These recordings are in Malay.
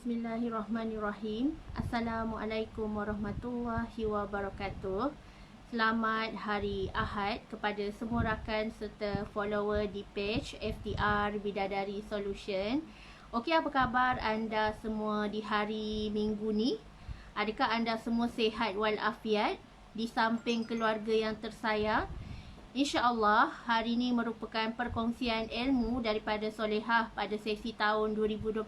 Bismillahirrahmanirrahim. Assalamualaikum warahmatullahi wabarakatuh. Selamat hari Ahad kepada semua rakan serta follower di page FTR Bidadari Solution. Okey, apa khabar anda semua di hari Minggu ni? Adakah anda semua sihat walafiat di samping keluarga yang tersayang? InsyaAllah, hari ini merupakan perkongsian ilmu daripada Solehah pada sesi tahun 2021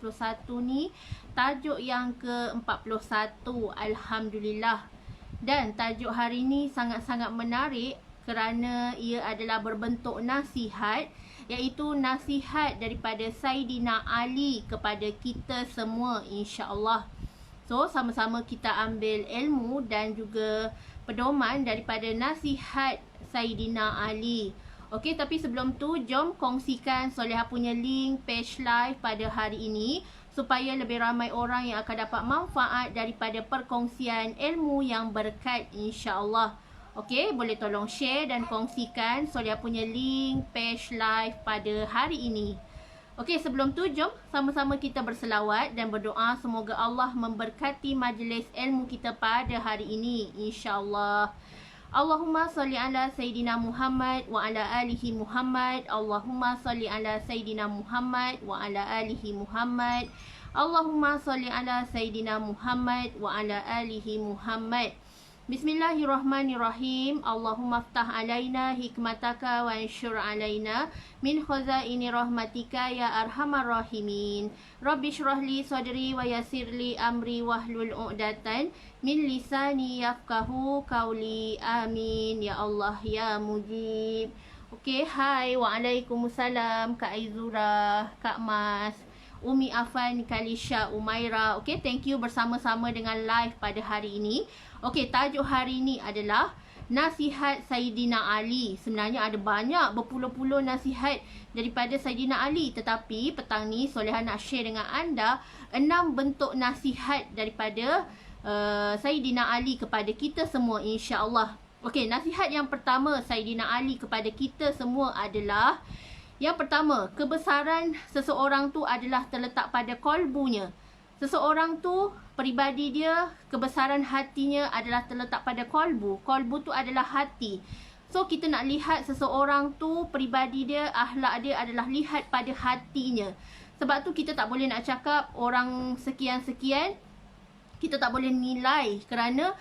ni. Tajuk yang ke-41, Alhamdulillah. Dan tajuk hari ini sangat-sangat menarik kerana ia adalah berbentuk nasihat, iaitu nasihat daripada Saidina Ali kepada kita semua, insyaAllah. So, sama-sama kita ambil ilmu dan juga pedoman daripada nasihat Saidina Ali. Okey, tapi sebelum tu, jom kongsikan Solehah punya link page live pada hari ini supaya lebih ramai orang yang akan dapat manfaat daripada perkongsian ilmu yang berkat, insya-Allah. Okey, boleh tolong share dan kongsikan Solehah punya link page live pada hari ini. Okey, sebelum tu, jom sama-sama kita berselawat dan berdoa semoga Allah memberkati majlis ilmu kita pada hari ini, insya-Allah. Allahumma salli ala Sayyidina Muhammad wa ala alihi Muhammad. Allahumma salli ala Sayyidina Muhammad wa ala alihi Muhammad. Allahumma salli ala Sayyidina Muhammad wa ala alihi Muhammad. Bismillahirrahmanirrahim. Allahumma aftah alaina hikmataka wa ansyur alaina min khazaini rahmatika ya arhamar rahimin. Rabbi syrahli sadri wa yassirli amri wahlul uqdatan min lisani yafqahu qawli. Amin ya Allah ya mujib. Okey, hai, waalaikumsalam Kak Aizura, Kak Mas, Umi Afan, Kalisha, Umaira. Okey, thank you bersama-sama dengan live pada hari ini. Okey, tajuk hari ini adalah nasihat Saidina Ali. Sebenarnya ada banyak berpuluh-puluh nasihat daripada Saidina Ali, tetapi petang ni Solehah nak share dengan anda 6 bentuk nasihat daripada Saidina Ali kepada kita semua, insya-Allah. Okey, nasihat yang pertama Saidina Ali kepada kita semua adalah, yang pertama, kebesaran seseorang tu adalah terletak pada kolbunya. Seseorang tu, peribadi dia, kebesaran hatinya adalah terletak pada kolbu. Kolbu tu adalah hati. So, kita nak lihat seseorang tu, peribadi dia, akhlak dia adalah lihat pada hatinya. Sebab tu kita tak boleh nak cakap orang sekian-sekian, kita tak boleh nilai kerana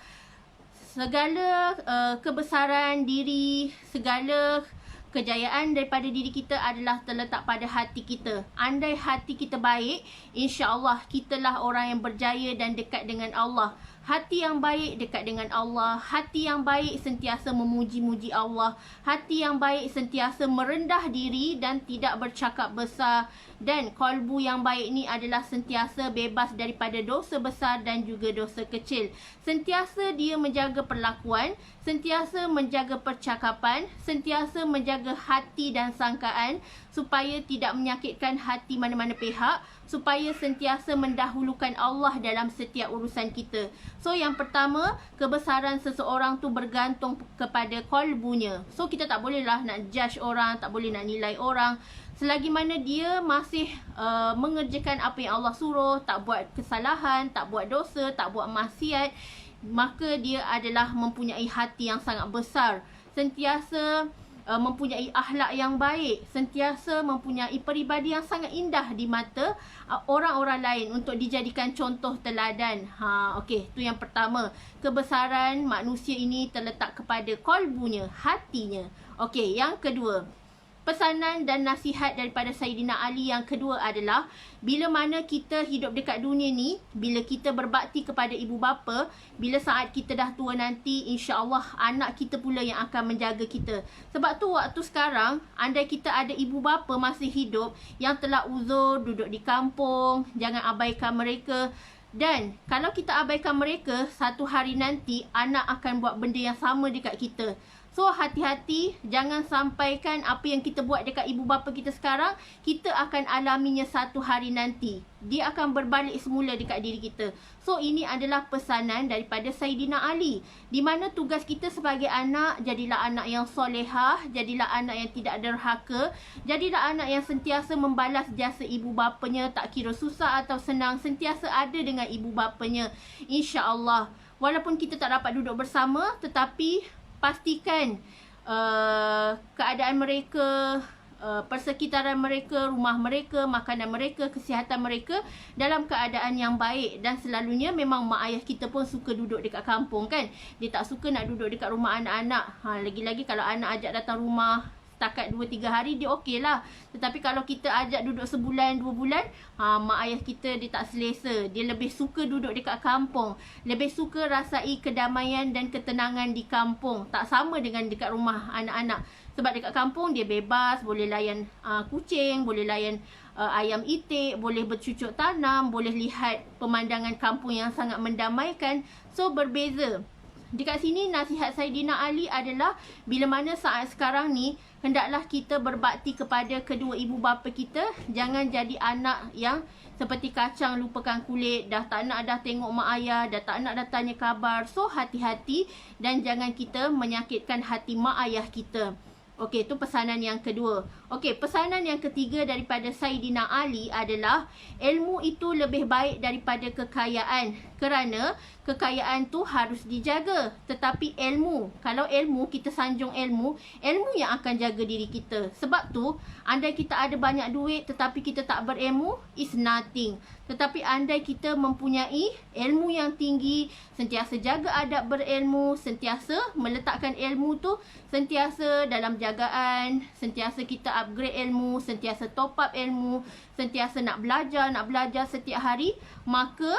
segala kebesaran diri, segala kejayaan daripada diri kita adalah terletak pada hati kita. Andai hati kita baik, insya-Allah kitalah orang yang berjaya dan dekat dengan Allah. Hati yang baik dekat dengan Allah. Hati yang baik sentiasa memuji-muji Allah. Hati yang baik sentiasa merendah diri dan tidak bercakap besar. Dan kolbu yang baik ni adalah sentiasa bebas daripada dosa besar dan juga dosa kecil. Sentiasa dia menjaga perlakuan, sentiasa menjaga percakapan, sentiasa menjaga hati dan sangkaan supaya tidak menyakitkan hati mana-mana pihak, supaya sentiasa mendahulukan Allah dalam setiap urusan kita. So, yang pertama, kebesaran seseorang tu bergantung kepada kolbunya. So, kita tak bolehlah nak judge orang, tak boleh nak nilai orang. Selagi mana dia masih mengerjakan apa yang Allah suruh, tak buat kesalahan, tak buat dosa, tak buat maksiat, maka dia adalah mempunyai hati yang sangat besar. Sentiasa mempunyai akhlak yang baik, sentiasa mempunyai peribadi yang sangat indah di mata orang-orang lain untuk dijadikan contoh teladan. Okey, tu yang pertama. Kebesaran manusia ini terletak kepada kolbunya, hatinya. Okey, yang kedua, pesanan dan nasihat daripada Saidina Ali yang kedua adalah, bila mana kita hidup dekat dunia ni, bila kita berbakti kepada ibu bapa, bila saat kita dah tua nanti, insya-Allah anak kita pula yang akan menjaga kita. Sebab tu waktu sekarang, andai kita ada ibu bapa masih hidup yang telah uzur, duduk di kampung, jangan abaikan mereka. Dan kalau kita abaikan mereka, satu hari nanti anak akan buat benda yang sama dekat kita. So hati-hati, jangan sampaikan apa yang kita buat dekat ibu bapa kita sekarang, kita akan alaminya satu hari nanti. Dia akan berbalik semula dekat diri kita. So ini adalah pesanan daripada Saidina Ali, di mana tugas kita sebagai anak, jadilah anak yang solehah, jadilah anak yang tidak derhaka, jadilah anak yang sentiasa membalas jasa ibu bapanya, tak kira susah atau senang, sentiasa ada dengan ibu bapanya, insya-Allah. Walaupun kita tak dapat duduk bersama, tetapi pastikan keadaan mereka, persekitaran mereka, rumah mereka, makanan mereka, kesihatan mereka dalam keadaan yang baik. Dan selalunya memang mak ayah kita pun suka duduk dekat kampung kan. Dia tak suka nak duduk dekat rumah anak-anak. Lagi-lagi kalau anak ajak datang rumah setakat 2-3 hari, dia okey lah. Tetapi kalau kita ajak duduk sebulan, 2 bulan, mak ayah kita dia tak selesa. Dia lebih suka duduk dekat kampung, lebih suka rasai kedamaian dan ketenangan di kampung. Tak sama dengan dekat rumah anak-anak. Sebab dekat kampung dia bebas, boleh layan kucing, boleh layan ayam itik, boleh bercucuk tanam, boleh lihat pemandangan kampung yang sangat mendamaikan. So berbeza. Dekat sini nasihat Saidina Ali adalah, bila mana saat sekarang ni, hendaklah kita berbakti kepada kedua ibu bapa kita. Jangan jadi anak yang seperti kacang lupakan kulit, dah tak nak dah tengok mak ayah, dah tak nak dah tanya khabar. So hati-hati dan jangan kita menyakitkan hati mak ayah kita. Okey, itu pesanan yang kedua. Okey, pesanan yang ketiga daripada Saidina Ali adalah, ilmu itu lebih baik daripada kekayaan. Kerana kekayaan tu harus dijaga. Tetapi ilmu, kalau ilmu, kita sanjung ilmu, ilmu yang akan jaga diri kita. Sebab tu, andai kita ada banyak duit tetapi kita tak berilmu, is nothing. Tetapi andai kita mempunyai ilmu yang tinggi, sentiasa jaga adab berilmu, sentiasa meletakkan ilmu tu sentiasa dalam jagaan, sentiasa kita upgrade ilmu, sentiasa top up ilmu, sentiasa nak belajar setiap hari, maka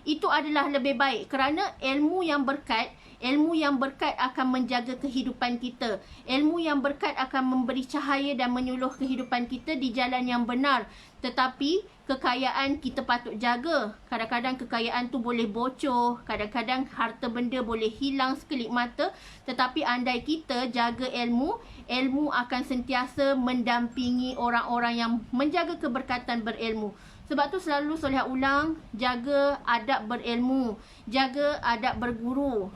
itu adalah lebih baik. Kerana ilmu yang berkat akan menjaga kehidupan kita. Ilmu yang berkat akan memberi cahaya dan menyuluh kehidupan kita di jalan yang benar. Tetapi kekayaan kita patut jaga. Kadang-kadang kekayaan tu boleh bocor, kadang-kadang harta benda boleh hilang sekelip mata. Tetapi andai kita jaga ilmu, ilmu akan sentiasa mendampingi orang-orang yang menjaga keberkatan berilmu. Sebab tu selalu Solihah ulang, jaga adab berilmu, jaga adab berguru.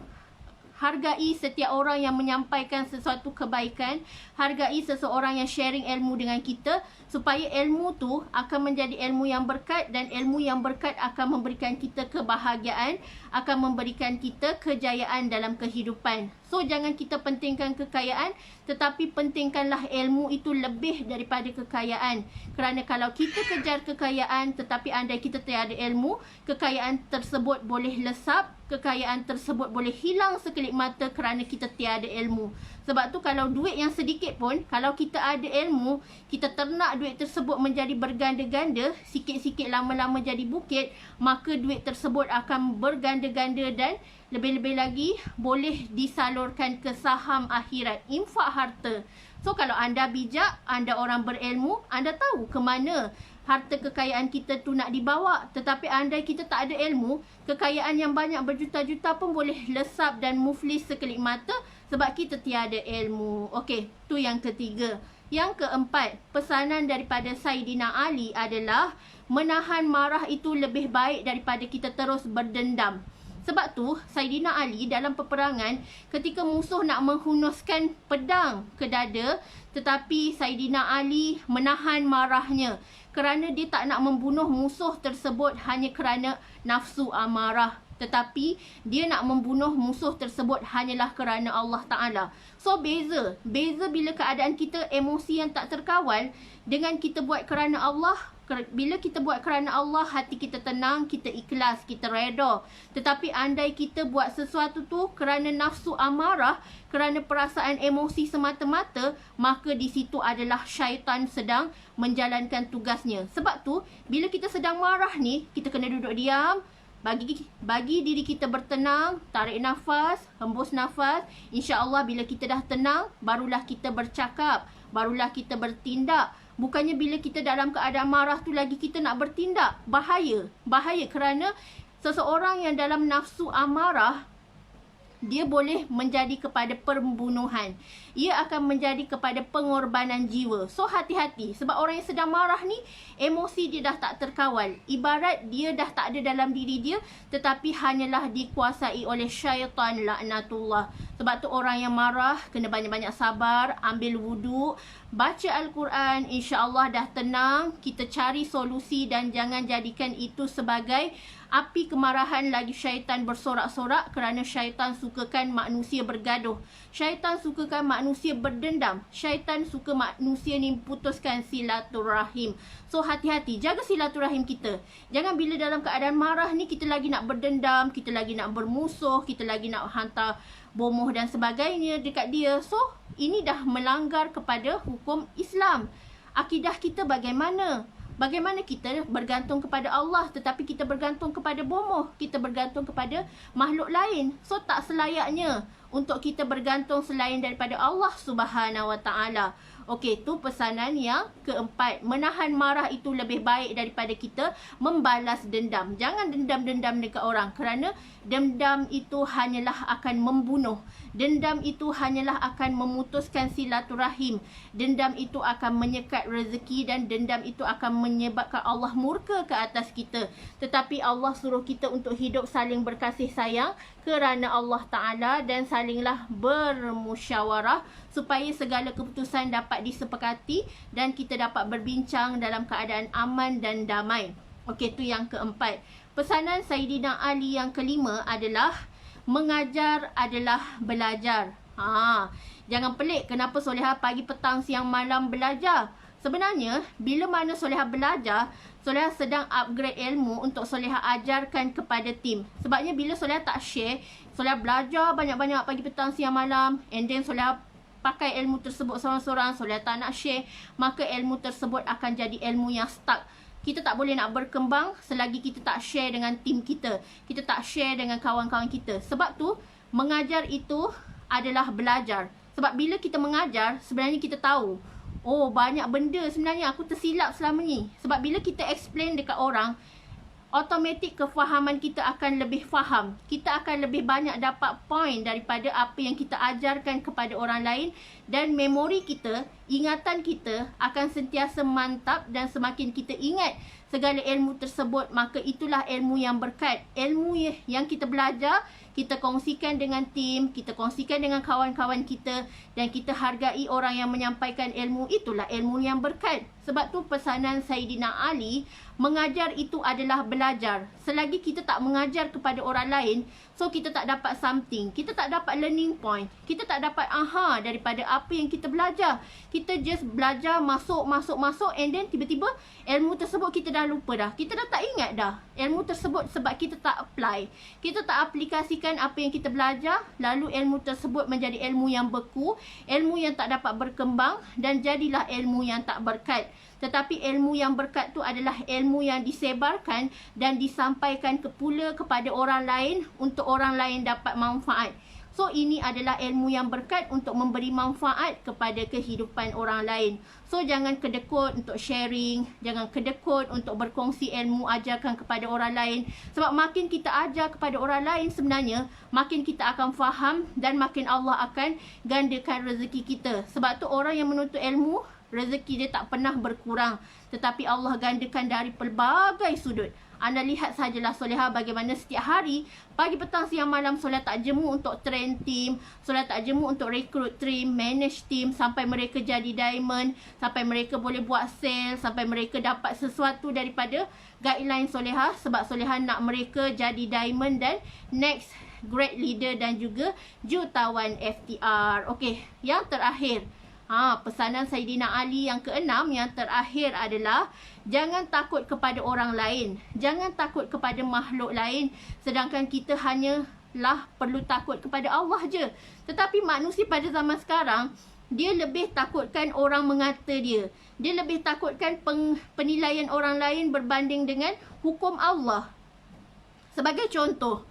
Hargai setiap orang yang menyampaikan sesuatu kebaikan, hargai seseorang yang sharing ilmu dengan kita, supaya ilmu tu akan menjadi ilmu yang berkat, dan ilmu yang berkat akan memberikan kita kebahagiaan, akan memberikan kita kejayaan dalam kehidupan. So jangan kita pentingkan kekayaan, tetapi pentingkanlah ilmu itu lebih daripada kekayaan. Kerana kalau kita kejar kekayaan tetapi andai kita tiada ilmu, kekayaan tersebut boleh lesap, kekayaan tersebut boleh hilang sekelip mata kerana kita tiada ilmu. Sebab tu kalau duit yang sedikit pun, kalau kita ada ilmu, kita ternak duit tersebut menjadi berganda-ganda, sikit-sikit lama-lama jadi bukit, maka duit tersebut akan berganda-ganda dan lebih-lebih lagi boleh disalurkan ke saham akhirat, infak harta. So kalau anda bijak, anda orang berilmu, anda tahu ke mana harta kekayaan kita tu nak dibawa. Tetapi andai kita tak ada ilmu, kekayaan yang banyak berjuta-juta pun boleh lesap dan muflis sekelip mata sebab kita tiada ilmu. Okey, tu yang ketiga. Yang keempat, pesanan daripada Saidina Ali adalah, menahan marah itu lebih baik daripada kita terus berdendam. Sebab tu Saidina Ali dalam peperangan, ketika musuh nak menghunuskan pedang ke dada, tetapi Saidina Ali menahan marahnya kerana dia tak nak membunuh musuh tersebut hanya kerana nafsu amarah, tetapi dia nak membunuh musuh tersebut hanyalah kerana Allah Ta'ala. So beza bila keadaan kita emosi yang tak terkawal dengan kita buat kerana Allah. Bila kita buat kerana Allah, hati kita tenang, kita ikhlas, kita reda. Tetapi andai kita buat sesuatu tu kerana nafsu amarah, kerana perasaan emosi semata-mata, maka di situ adalah syaitan sedang menjalankan tugasnya. Sebab tu, bila kita sedang marah ni, kita kena duduk diam, bagi diri kita bertenang, tarik nafas, hembus nafas. InsyaAllah bila kita dah tenang, barulah kita bercakap, barulah kita bertindak. Bukannya bila kita dalam keadaan marah tu lagi kita nak bertindak. Bahaya kerana seseorang yang dalam nafsu amarah, dia boleh menjadi kepada pembunuhan. Ia akan menjadi kepada pengorbanan jiwa. So hati-hati, sebab orang yang sedang marah ni, emosi dia dah tak terkawal. Ibarat dia dah tak ada dalam diri dia, tetapi hanyalah dikuasai oleh syaitan, laknatullah. Sebab tu orang yang marah kena banyak-banyak sabar, ambil wuduk, baca Al-Quran, insya-Allah dah tenang. Kita cari solusi dan jangan jadikan itu sebagai api kemarahan lagi syaitan bersorak-sorak, kerana syaitan sukakan manusia bergaduh. Syaitan sukakan manusia berdendam. Syaitan suka manusia ni putuskan silaturahim. So hati-hati, jaga silaturahim kita. Jangan bila dalam keadaan marah ni kita lagi nak berdendam, kita lagi nak bermusuh, kita lagi nak hantar bomoh dan sebagainya dekat dia. So ini dah melanggar kepada hukum Islam. Akidah kita bagaimana? Bagaimana kita bergantung kepada Allah tetapi kita bergantung kepada bomoh, kita bergantung kepada makhluk lain. So tak selayaknya untuk kita bergantung selain daripada Allah Subhanahu Wa Taala. Okey, tu pesanan yang keempat. Menahan marah itu lebih baik daripada kita membalas dendam. Jangan dendam-dendam dekat orang, kerana dendam itu hanyalah akan membunuh. Dendam itu hanyalah akan memutuskan silaturahim. Dendam itu akan menyekat rezeki dan dendam itu akan menyebabkan Allah murka ke atas kita. Tetapi Allah suruh kita untuk hidup saling berkasih sayang kerana Allah Ta'ala, dan salinglah bermusyawarah supaya segala keputusan dapat disepakati dan kita dapat berbincang dalam keadaan aman dan damai. Okey, tu yang keempat. Pesanan Sayyidina Ali yang kelima adalah mengajar adalah belajar. Jangan pelik kenapa Solehah pagi, petang, siang, malam belajar. Sebenarnya, bila mana Solehah belajar, Solehah sedang upgrade ilmu untuk Solehah ajarkan kepada tim. Sebabnya bila Solehah tak share, Solehah belajar banyak-banyak pagi, petang, siang, malam, and then Solehah pakai ilmu tersebut seorang-seorang, Solehah tak nak share, maka ilmu tersebut akan jadi ilmu yang stuck. Kita tak boleh nak berkembang selagi kita tak share dengan tim kita. Kita tak share dengan kawan-kawan kita. Sebab tu, mengajar itu adalah belajar. Sebab bila kita mengajar, sebenarnya kita tahu, oh, banyak benda sebenarnya aku tersilap selama ni. Sebab bila kita explain dekat orang, automatik kefahaman kita akan lebih faham. Kita akan lebih banyak dapat point daripada apa yang kita ajarkan kepada orang lain. Dan memori kita, ingatan kita akan sentiasa mantap, dan semakin kita ingat segala ilmu tersebut, maka itulah ilmu yang berkat. Ilmu yang kita belajar, kita kongsikan dengan tim, kita kongsikan dengan kawan-kawan kita, dan kita hargai orang yang menyampaikan ilmu, itulah ilmu yang berkat. Sebab tu pesanan Sayyidina Ali, mengajar itu adalah belajar. Selagi kita tak mengajar kepada orang lain, so kita tak dapat something, kita tak dapat learning point, kita tak dapat aha daripada apa yang kita belajar. Kita just belajar, masuk, and then tiba-tiba ilmu tersebut kita dah lupa dah. Kita dah tak ingat dah ilmu tersebut sebab kita tak apply. Kita tak aplikasikan apa yang kita belajar, lalu ilmu tersebut menjadi ilmu yang beku, ilmu yang tak dapat berkembang, dan jadilah ilmu yang tak berkat. Tetapi ilmu yang berkat tu adalah ilmu yang disebarkan dan disampaikan pula kepada orang lain untuk orang lain dapat manfaat. So ini adalah ilmu yang berkat untuk memberi manfaat kepada kehidupan orang lain. So jangan kedekut untuk sharing, jangan kedekut untuk berkongsi ilmu, ajarkan kepada orang lain. Sebab makin kita ajar kepada orang lain sebenarnya, makin kita akan faham dan makin Allah akan gandakan rezeki kita. Sebab tu orang yang menuntut ilmu, rezeki dia tak pernah berkurang, tetapi Allah gandakan dari pelbagai sudut. Anda lihat sajalah Solehah bagaimana setiap hari, pagi, petang, siang, malam, Solehah tak jemu untuk train team, Solehah tak jemu untuk recruit team, manage team, sampai mereka jadi diamond, sampai mereka boleh buat sale, sampai mereka dapat sesuatu daripada guideline Solehah. Sebab Solehah nak mereka jadi diamond dan next great leader dan juga jutawan FTR. Okey, yang terakhir, pesanan Sayyidina Ali yang keenam, yang terakhir adalah jangan takut kepada orang lain. Jangan takut kepada makhluk lain, sedangkan kita hanyalah perlu takut kepada Allah je. Tetapi manusia pada zaman sekarang, dia lebih takutkan orang mengata dia. Dia lebih takutkan penilaian orang lain berbanding dengan hukum Allah. Sebagai contoh,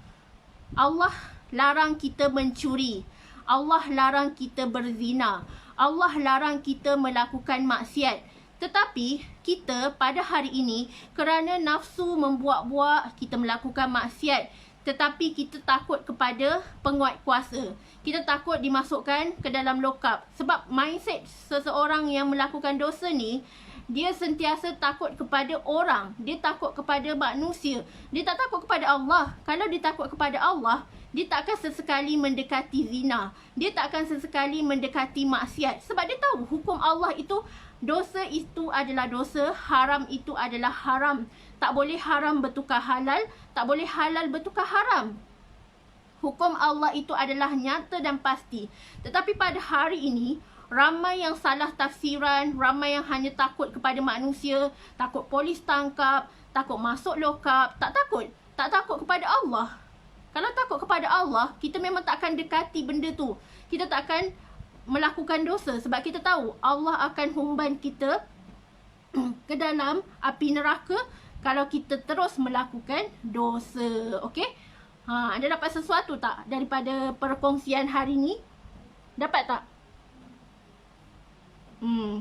Allah larang kita mencuri. Allah larang kita berzina. Allah larang kita melakukan maksiat. Tetapi kita pada hari ini, kerana nafsu membuat-buat, kita melakukan maksiat. tetapi kita takut kepada penguat kuasa. Kita takut dimasukkan ke dalam lokap. Sebab mindset seseorang yang melakukan dosa ni, dia sentiasa takut kepada orang. Dia takut kepada manusia. Dia tak takut kepada Allah. Kalau dia takut kepada Allah, dia tak akan sesekali mendekati zina. Dia tak akan sesekali mendekati maksiat. Sebab dia tahu hukum Allah itu, dosa itu adalah dosa, haram itu adalah haram. Tak boleh haram bertukar halal, tak boleh halal bertukar haram. Hukum Allah itu adalah nyata dan pasti. Tetapi pada hari ini, ramai yang salah tafsiran, ramai yang hanya takut kepada manusia, takut polis tangkap, takut masuk lokap, tak takut. Tak takut kepada Allah. Kalau takut kepada Allah, kita memang tak akan dekati benda tu. Kita tak akan melakukan dosa sebab kita tahu Allah akan humban kita ke dalam api neraka kalau kita terus melakukan dosa. Okey? Anda dapat sesuatu tak daripada perkongsian hari ni? Dapat tak?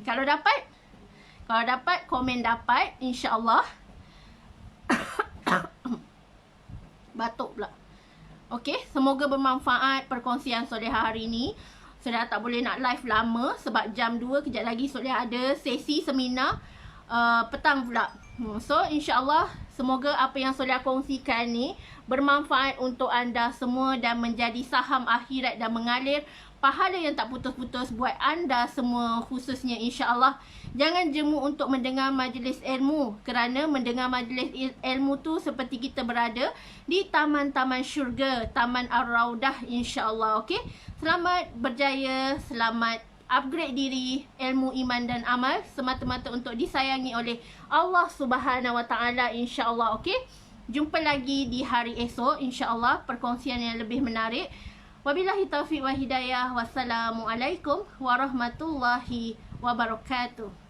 Kalau dapat, komen dapat, insya-Allah. Batuk pula. Okey, semoga bermanfaat perkongsian Solehah hari ni. Solehah tak boleh nak live lama sebab jam 2 kejap lagi Solehah ada sesi seminar petang pula. So, insya-Allah semoga apa yang Solehah kongsikan ni bermanfaat untuk anda semua dan menjadi saham akhirat dan mengalir pahala yang tak putus-putus buat anda semua, khususnya insya-Allah. Jangan jemu untuk mendengar majlis ilmu, kerana mendengar majlis ilmu tu seperti kita berada di taman-taman syurga, Taman Ar-Raudah, insya-Allah. Okey. Selamat berjaya, selamat upgrade diri, ilmu, iman dan amal semata-mata untuk disayangi oleh Allah Subhanahu Wa Taala, insya-Allah. Okey. Jumpa lagi di hari esok, insya-Allah, perkongsian yang lebih menarik. Wabillahi taufiq wa hidayah. Wassalamualaikum warahmatullahi wabarakatuh.